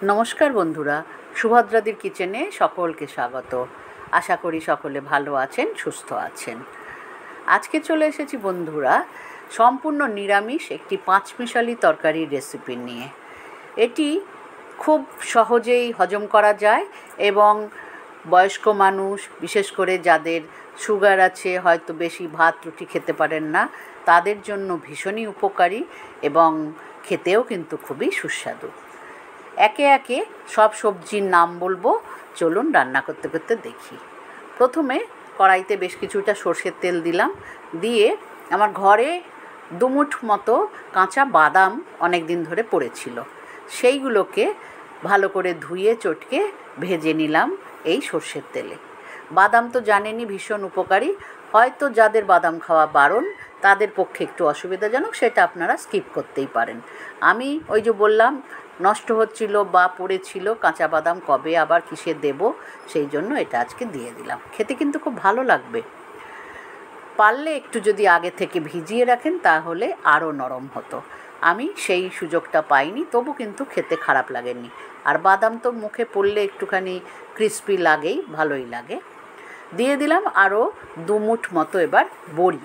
নমস্কার বন্ধুরা, সুভদ্রাদির কিচেনে সকলকে স্বাগত। আশা করি সকলে ভালো আছেন, সুস্থ আছেন। আজকে চলে এসেছি বন্ধুরা সম্পূর্ণ নিরামিষ একটি পাঁচমিশালি তরকারির রেসিপি নিয়ে। এটি খুব সহজেই হজম করা যায় এবং বয়স্ক মানুষ, বিশেষ করে যাদের সুগার আছে, হয়তো বেশি ভাত রুটি খেতে পারেন না, তাদের জন্য ভীষণই উপকারী এবং খেতেও কিন্তু খুবই সুস্বাদু। একে একে সব সবজির নাম বলবো, চলুন রান্না করতে করতে দেখি। প্রথমে কড়াইতে বেশ কিছুটা সর্ষের তেল দিলাম, দিয়ে আমার ঘরে দুমুঠ মতো কাঁচা বাদাম অনেক দিন ধরে পড়েছিল, সেইগুলোকে ভালো করে ধুয়ে চটকে ভেজে নিলাম এই সর্ষের তেলে। বাদাম তো জানেনই ভীষণ উপকারী, হয়তো যাদের বাদাম খাওয়া বারণ তাদের পক্ষে একটু অসুবিধাজনক, সেটা আপনারা স্কিপ করতেই পারেন। আমি ওই যে বললাম নষ্ট হচ্ছিল বা পড়েছিল কাঁচা বাদাম, কবে আবার কিসে দেব, সেই জন্য এটা আজকে দিয়ে দিলাম। খেতে কিন্তু খুব ভালো লাগবে। পারলে একটু যদি আগে থেকে ভিজিয়ে রাখেন তাহলে আরও নরম হতো। আমি সেই সুযোগটা পাইনি, তবু কিন্তু খেতে খারাপ লাগেনি। আর বাদাম তো মুখে পড়লে একটুখানি ক্রিস্পি লাগেই, ভালোই লাগে। দিয়ে দিলাম আরও দুমুঠ মতো এবার বড়ি।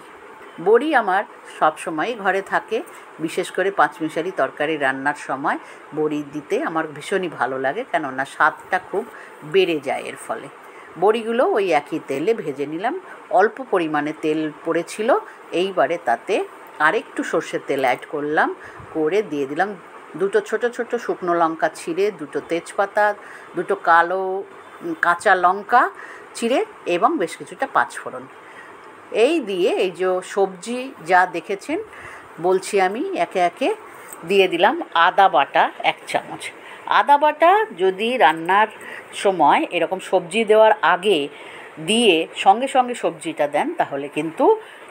বড়ি আমার সবসময়ই ঘরে থাকে, বিশেষ করে পাঁচমিশালি তরকারি রান্নার সময় বড়ি দিতে আমার ভীষণই ভালো লাগে, কেননা স্বাদটা খুব বেড়ে যায় এর ফলে। বড়িগুলো ওই একই তেলে ভেজে নিলাম। অল্প পরিমাণে তেল পড়েছিল, এইবারে তাতে আরেকটু সর্ষের তেল অ্যাড করলাম, করে দিয়ে দিলাম দুটো ছোট ছোট শুকনো লঙ্কা ছিঁড়ে, দুটো তেজপাতা, দুটো কালো কাঁচা লঙ্কা চিড়ে এবং বেশ কিছুটা পাঁচফোড়ন। এই দিয়ে এই যে সবজি যা দেখেছেন বলছি আমি একে একে দিয়ে দিলাম আদা বাটা 1 চামচ। আদা বাটা যদি রান্নার সময় এরকম সবজি দেওয়ার আগে দিয়ে সঙ্গে সঙ্গে সবজিটা দেন তাহলে কিন্তু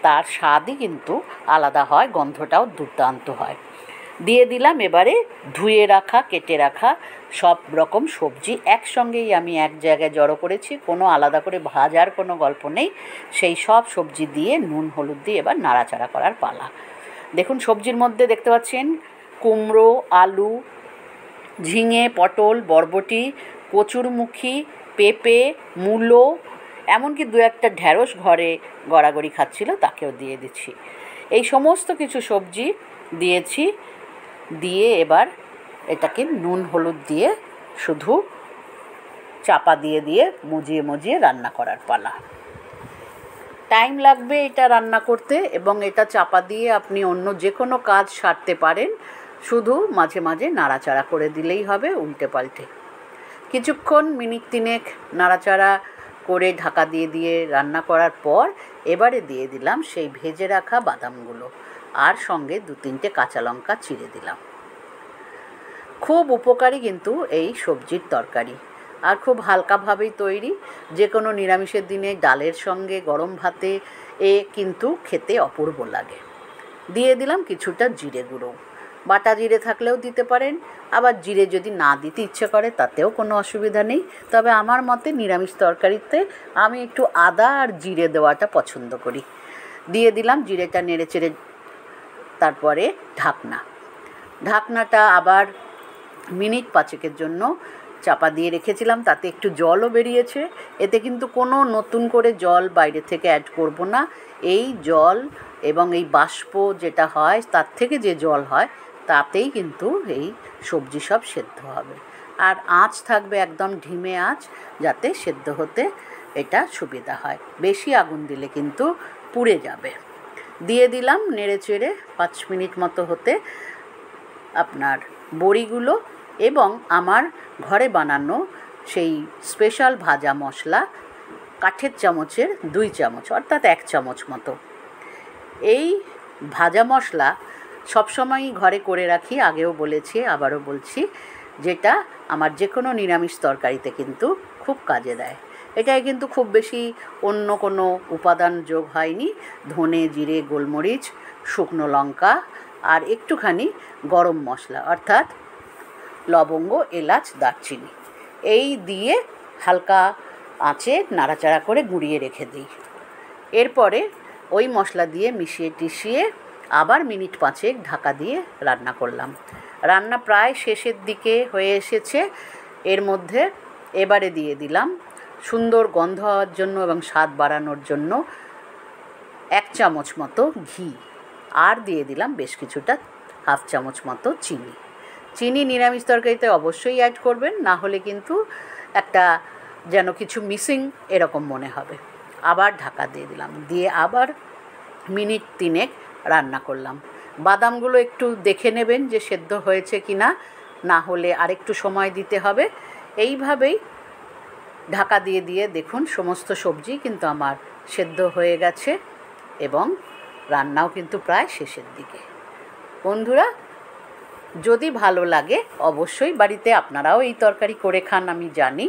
তার স্বাদই কিন্তু আলাদা হয়, গন্ধটাও দুর্দান্ত হয়। দিয়ে দিলাম এবারে ধুয়ে রাখা, কেটে রাখা সব রকম সবজি একসঙ্গেই আমি এক জায়গায় জড়ো করেছি, কোনো আলাদা করে ভাজার কোনো গল্প নেই। সেই সব সবজি দিয়ে নুন হলুদ দিয়ে এবার নাড়াচাড়া করার পালা। দেখুন সবজির মধ্যে দেখতে পাচ্ছেন কুমড়ো, আলু, ঝিঙে, পটল, বরবটি, কচুরমুখী, পেঁপে, মূলো, এমনকি দু একটা ঢ্যাঁড়স ঘরে গড়াগড়ি খাচ্ছিল, তাকেও দিয়ে দিচ্ছি। এই সমস্ত কিছু সবজি দিয়েছি, দিয়ে এবার এটাকে নুন হলুদ দিয়ে শুধু চাপা দিয়ে দিয়ে মজিয়ে মজিয়ে রান্না করার পালা। টাইম লাগবে এটা রান্না করতে, এবং এটা চাপা দিয়ে আপনি অন্য যে কোনো কাজ সারতে পারেন, শুধু মাঝে মাঝে নাড়াচাড়া করে দিলেই হবে উল্টে পাল্টে। কিছুক্ষণ মিনিট 3 নাড়াচাড়া করে ঢাকা দিয়ে দিয়ে রান্না করার পর এবারে দিয়ে দিলাম সেই ভেজে রাখা বাদামগুলো, আর সঙ্গে 2-3টে কাঁচা লঙ্কা চিড়ে দিলাম। খুব উপকারী কিন্তু এই সবজির তরকারি, আর খুব হালকাভাবেই তৈরি। যে কোনো নিরামিষের দিনে ডালের সঙ্গে গরম ভাতে কিন্তু খেতে অপূর্ব লাগে। দিয়ে দিলাম কিছুটা জিরে গুঁড়ো, বাটা জিরে থাকলেও দিতে পারেন, আবার জিরে যদি না দিতে ইচ্ছে করে তাতেও কোনো অসুবিধা নেই। তবে আমার মতে নিরামিষ তরকারিতে আমি একটু আদা আর জিরে দেওয়াটা পছন্দ করি। দিয়ে দিলাম জিরেটা নেড়ে চেড়ে, তারপরে ঢাকনাটা আবার মিনিট 5 জন্য চাপা দিয়ে রেখেছিলাম, তাতে একটু জলও বেরিয়েছে। এতে কিন্তু কোনো নতুন করে জল বাইরে থেকে অ্যাড করব না। এই জল এবং এই বাষ্প যেটা হয় তার থেকে যে জল হয় তাতেই কিন্তু এই সবজি সব সেদ্ধ হবে। আর আঁচ থাকবে একদম ধিমে আঁচ, যাতে সেদ্ধ হতে এটা সুবিধা হয়। বেশি আগুন দিলে কিন্তু পুড়ে যাবে। দিয়ে দিলাম নেড়ে চেড়ে 5 মিনিট মতো হতে আপনার বড়িগুলো, এবং আমার ঘরে বানানো সেই স্পেশাল ভাজা মশলা কাঠের চামচের 2 চামচ, অর্থাৎ 1 চামচ মতো। এই ভাজা মশলা সবসময়ই ঘরে করে রাখি, আগেও বলেছি আবারও বলছি, যেটা আমার যে কোনো নিরামিষ তরকারিতে কিন্তু খুব কাজে দেয়। এটায় কিন্তু খুব বেশি অন্য কোনো উপাদান যোগ হয়নি। ধনে, জিরে, গোলমরিচ, শুকনো লঙ্কা আর একটুখানি গরম মশলা, অর্থাৎ লবঙ্গ, এলাচ, দারচিনি, এই দিয়ে হালকা আঁচে নাড়াচাড়া করে গুঁড়িয়ে রেখে দিই। এরপরে ওই মশলা দিয়ে মিশিয়ে টিশিয়ে আবার মিনিট 5 ঢাকা দিয়ে রান্না করলাম। রান্না প্রায় শেষের দিকে হয়ে এসেছে। এর মধ্যে এবারে দিয়ে দিলাম সুন্দর গন্ধ হওয়ার জন্য এবং স্বাদ বাড়ানোর জন্য 1 চামচ মতো ঘি, আর দিয়ে দিলাম বেশ কিছুটা 1/2 চামচ মতো চিনি। চিনি নিরামিষ তরকারিতে অবশ্যই অ্যাড করবেন, না হলে কিন্তু একটা যেন কিছু মিসিং এরকম মনে হবে। আবার ঢাকা দিয়ে দিলাম, দিয়ে আবার মিনিট 3 রান্না করলাম। বাদামগুলো একটু দেখে নেবেন যে সেদ্ধ হয়েছে কি না, না হলে আরেকটু সময় দিতে হবে। এইভাবেই ঢাকা দিয়ে দিয়ে দেখুন সমস্ত সবজি কিন্তু আমার সেদ্ধ হয়ে গেছে এবং রান্নাও কিন্তু প্রায় শেষের দিকে। বন্ধুরা, যদি ভালো লাগে অবশ্যই বাড়িতে আপনারাও এই তরকারি করে খান আমি জানি,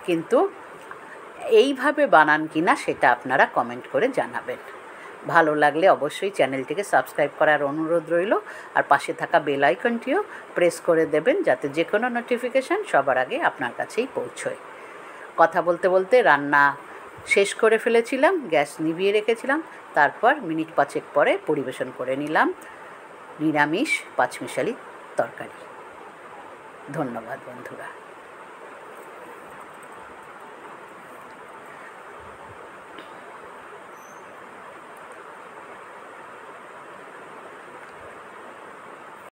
কিন্তু এইভাবে বানান কি না সেটা আপনারা কমেন্ট করে জানাবেন। ভালো লাগলে অবশ্যই চ্যানেলটিকে সাবস্ক্রাইব করার অনুরোধ রইল, আর পাশে থাকা বেল আইকনটিও প্রেস করে দেবেন যাতে যে কোনো নোটিফিকেশান সবার আগে আপনার কাছেই পৌঁছয়। কথা বলতে বলতে রান্না শেষ করে ফেলেছিলাম, গ্যাস নিভিয়ে রেখেছিলাম। তারপর মিনিট 5 পরে পরিবেশন করে নিলাম নিরামিষ পাঁচমিশালি তরকারি। ধন্যবাদ বন্ধুরা।